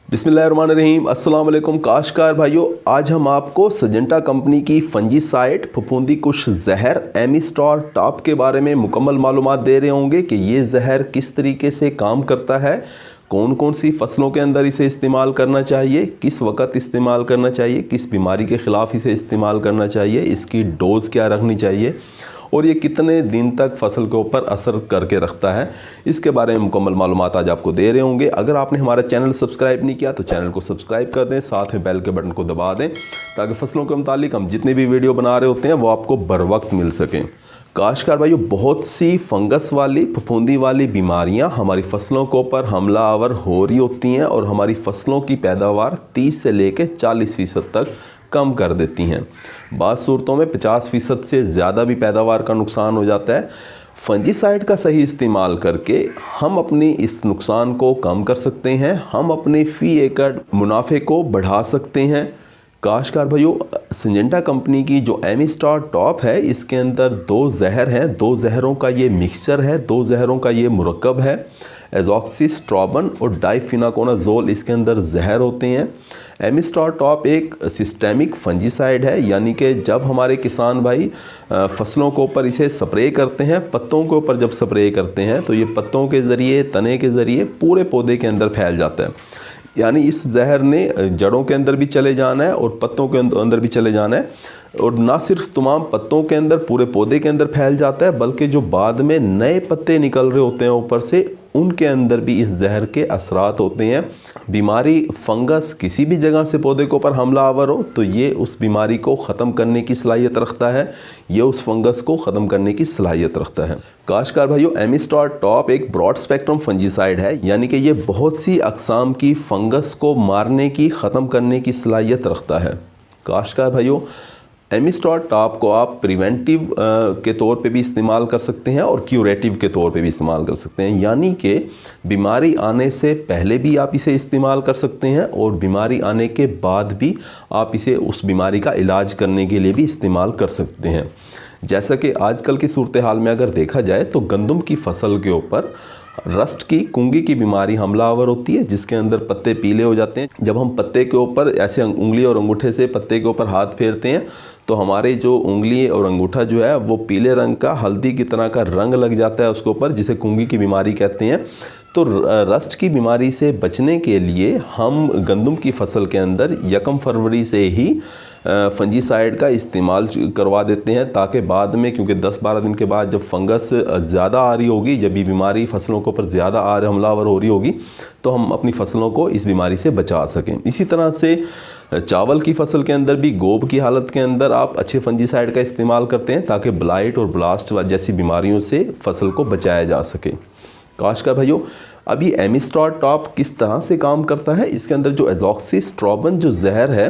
बिस्मिल्लाहिर्रहमानिर्रहीम। अस्सलाम वालेकुम काश्तकार भाइयों, आज हम आपको सिंजेंटा कंपनी की फंजीसाइड फफूंदी कुश जहर एमिस्टोर टॉप के बारे में मुकम्मल मालूमात दे रहे होंगे कि ये जहर किस तरीके से काम करता है, कौन कौन सी फसलों के अंदर इसे इस्तेमाल करना चाहिए, किस वक्त इस्तेमाल करना चाहिए, किस बीमारी के ख़िलाफ़ इसे इस्तेमाल करना चाहिए, इसकी डोज़ क्या रखनी चाहिए और ये कितने दिन तक फसल के ऊपर असर करके रखता है, इसके बारे में मुकम्मल मालूमात आज आपको दे रहे होंगे। अगर आपने हमारा चैनल सब्सक्राइब नहीं किया तो चैनल को सब्सक्राइब कर दें, साथ में बेल के बटन को दबा दें ताकि फसलों के मुतालिक हम जितने भी वीडियो बना रहे होते हैं वो आपको बर वक्त मिल सकें। काश्तकार भाइयों, बहुत सी फंगस वाली फफूंदी वाली बीमारियां हमारी फसलों के ऊपर हमला आवर हो रही होती हैं और हमारी फसलों की पैदावार 30 से लेकर 40% तक कम कर देती हैं। बाज़ सूरतों में 50% से ज़्यादा भी पैदावार का नुकसान हो जाता है। फंजीसाइड का सही इस्तेमाल करके हम अपनी इस नुकसान को कम कर सकते हैं, हम अपने फ़ी एकड़ मुनाफे को बढ़ा सकते हैं। काश्तकार भाइयों, सिंजेंटा कंपनी की जो एमिस्टोर टॉप है, इसके अंदर 2 जहर हैं, 2 जहरों का ये मिक्सचर है, 2 जहरों का ये मुरक्कब है। एज़ॉक्सिस्ट्रोबिन और डाइफिनाकोनाज़ोल इसके अंदर जहर होते हैं। एमिस्टोर टॉप एक सिस्टेमिक फंजीसाइड है, यानी कि जब हमारे किसान भाई फसलों के ऊपर इसे स्प्रे करते हैं, पत्तों के ऊपर जब स्प्रे करते हैं तो ये पत्तों के ज़रिए, तने के ज़रिए पूरे पौधे के अंदर फैल जाता है। यानी इस जहर ने जड़ों के अंदर भी चले जाना है और पत्तों के अंदर भी चले जाना है, और ना सिर्फ तमाम पत्तों के अंदर, पूरे पौधे के अंदर फैल जाता है, बल्कि जो बाद में नए पत्ते निकल रहे होते हैं ऊपर से, उनके अंदर भी इस जहर के असरात होते हैं। बीमारी फंगस किसी भी जगह से पौधे के ऊपर हमला आवर हो तो ये उस बीमारी को ख़त्म करने की सलाहियत रखता है, ये उस फंगस को ख़त्म करने की सलाहियत रखता है। काश्तकार भाइयों, एमिस्टोर टॉप एक ब्रॉड स्पेक्ट्रम फंजीसाइड है, यानी कि ये बहुत सी अक़साम की फंगस को मारने की, ख़त्म करने की सलाहियत रखता है। काश्तकार भाइयों, एमिस्टोर टॉप को आप प्रिवेंटिव के तौर पे भी इस्तेमाल कर सकते हैं और क्यूरेटिव के तौर पे भी इस्तेमाल कर सकते हैं, यानी कि बीमारी आने से पहले भी आप इसे इस्तेमाल कर सकते हैं और बीमारी आने के बाद भी आप इसे उस बीमारी का इलाज करने के लिए भी इस्तेमाल कर सकते हैं। जैसा कि आजकल की सूरत हाल में अगर देखा जाए तो गंदम की फसल के ऊपर रस्ट की, कुंगी की बीमारी हमलावर होती है, जिसके अंदर पत्ते पीले हो जाते हैं। जब हम पत्ते के ऊपर ऐसे उंगली और अंगूठे से पत्ते के ऊपर हाथ फेरते हैं तो हमारे जो उंगली और अंगूठा जो है वो पीले रंग का, हल्दी की तरह का रंग लग जाता है उसके ऊपर, जिसे कुंगी की बीमारी कहते हैं। तो रस्ट की बीमारी से बचने के लिए हम गंदम की फसल के अंदर 1 फरवरी से ही फंजीसाइड का इस्तेमाल करवा देते हैं, ताकि बाद में, क्योंकि 10-12 दिन के बाद जब फंगस ज़्यादा आ रही होगी, जब ये बीमारी फसलों के ऊपर ज़्यादा हमलावर हो रही होगी, तो हम अपनी फसलों को इस बीमारी से बचा सकें। इसी तरह से चावल की फसल के अंदर भी गोब की हालत के अंदर आप अच्छे फंजीसाइड का इस्तेमाल करते हैं ताकि ब्लाइट और ब्लास्ट जैसी बीमारियों से फसल को बचाया जा सके। काश्तकार भाइयों, अभी एमिस्टोर टॉप किस तरह से काम करता है, इसके अंदर जो एज़ॉक्सिस्ट्रोबिन जो जहर है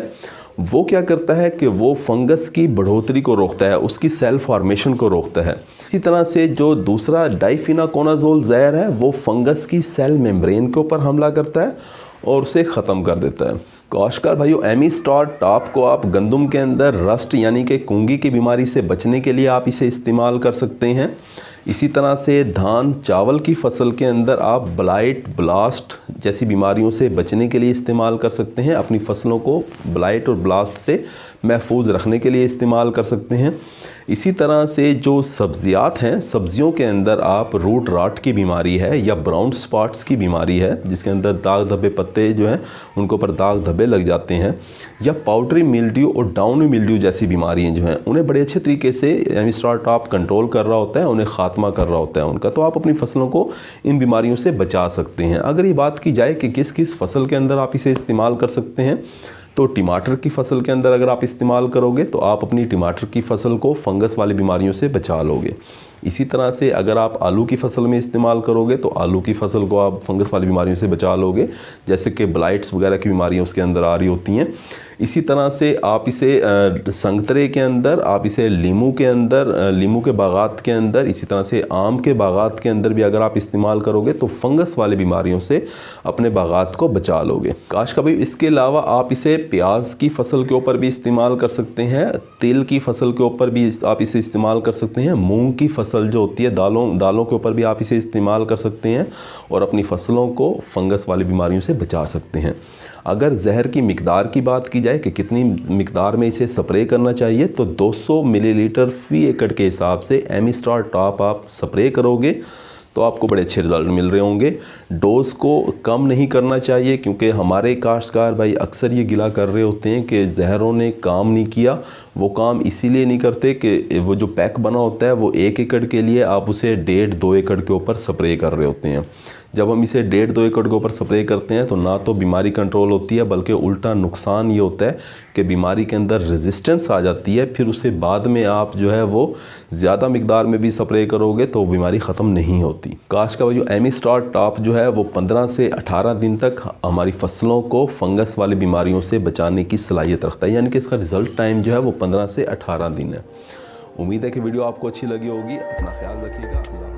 वो क्या करता है कि वो फंगस की बढ़ोतरी को रोकता है, उसकी सेल फॉर्मेशन को रोकता है। इसी तरह से जो दूसरा डाइफिनाकोनाज़ोल जहर है वो फंगस की सेल मेम्ब्रेन के ऊपर हमला करता है और उसे ख़त्म कर देता है। काश्तकार भाइयों, एमिस्टोर टॉप को आप गंदम के अंदर रस्ट यानी कि कुंगी की बीमारी से बचने के लिए आप इसे इस्तेमाल कर सकते हैं। इसी तरह से धान, चावल की फसल के अंदर आप ब्लाइट, ब्लास्ट जैसी बीमारियों से बचने के लिए इस्तेमाल कर सकते हैं। अपनी फसलों को ब्लाइट और ब्लास्ट से महफूज रखने के लिए इस्तेमाल कर सकते हैं। इसी तरह से जो सब्जियात हैं, सब्जियों के अंदर आप रूट राट की बीमारी है या ब्राउन स्पॉट्स की बीमारी है, जिसके अंदर दाग धब्बे, पत्ते जो हैं उनके ऊपर दाग धब्बे लग जाते हैं, या पाउडरी मिल्ड्यू और डाउनी मिल्ड्यू जैसी बीमारियां जो हैं, उन्हें बड़े अच्छे तरीके से एमिस्टोर टॉप कंट्रोल कर रहा होता है, उन्हें ख़ात्मा कर रहा होता है उनका। तो आप अपनी फसलों को इन बीमारियों से बचा सकते हैं। अगर ये बात की जाए कि किस किस फसल के अंदर आप इसे इस्तेमाल कर सकते हैं, तो टमाटर की फसल के अंदर अगर आप इस्तेमाल करोगे तो आप अपनी टमाटर की फसल को फंगस वाली बीमारियों से बचा लोगे। इसी तरह से अगर आप आलू की फसल में इस्तेमाल करोगे तो आलू की फसल को आप फंगस वाली बीमारियों से बचा लोगे, जैसे कि ब्लाइट्स वगैरह की बीमारियां उसके अंदर आ रही होती हैं। इसी तरह से आप इसे संतरे के अंदर, आप इसे लीमू के अंदर, लीमू के बागात के अंदर, इसी तरह से आम के बागात के अंदर भी अगर आप इस्तेमाल करोगे तो फंगस वाली बीमारियों से अपने बागात को बचा लोगे। काश्तकार भाई, इसके अलावा आप इसे प्याज की फसल के ऊपर भी इस्तेमाल कर सकते हैं, तिल की फसल के ऊपर भी आप इसे इस्तेमाल कर सकते हैं, मूंग की फसल फसल जो होती है, दालों के ऊपर भी आप इसे इस्तेमाल कर सकते हैं और अपनी फसलों को फंगस वाली बीमारियों से बचा सकते हैं। अगर जहर की मिकदार की बात की जाए कि कितनी मिकदार में इसे स्प्रे करना चाहिए, तो 200 मिलीलीटर फ़ी एकड़ के हिसाब से एमिस्टार टॉप आप स्प्रे करोगे तो आपको बड़े अच्छे रिज़ल्ट मिल रहे होंगे। डोज़ को कम नहीं करना चाहिए, क्योंकि हमारे काश्तकार भाई अक्सर ये गिला कर रहे होते हैं कि जहरों ने काम नहीं किया। वो काम इसीलिए नहीं करते कि वो जो पैक बना होता है वो 1 एकड़ के लिए, आप उसे 1.5-2 एकड़ के ऊपर स्प्रे कर रहे होते हैं। जब हम इसे 1.5-2 एकड़ के ऊपर स्प्रे करते हैं तो ना तो बीमारी कंट्रोल होती है, बल्कि उल्टा नुकसान ये होता है कि बीमारी के अंदर रेजिस्टेंस आ जाती है। फिर उससे बाद में आप जो है वो ज़्यादा मिकदार में भी स्प्रे करोगे तो बीमारी ख़त्म नहीं होती। काश का जो एमिस्टार टॉप जो है वो 15 से 18 दिन तक हमारी फसलों को फंगस वाली बीमारियों से बचाने की सलाहियत रखता है, यानी कि इसका रिज़ल्ट टाइम जो है वो 15 से 18 दिन है। उम्मीद है कि वीडियो आपको अच्छी लगी होगी। अपना ख्याल रखिएगा।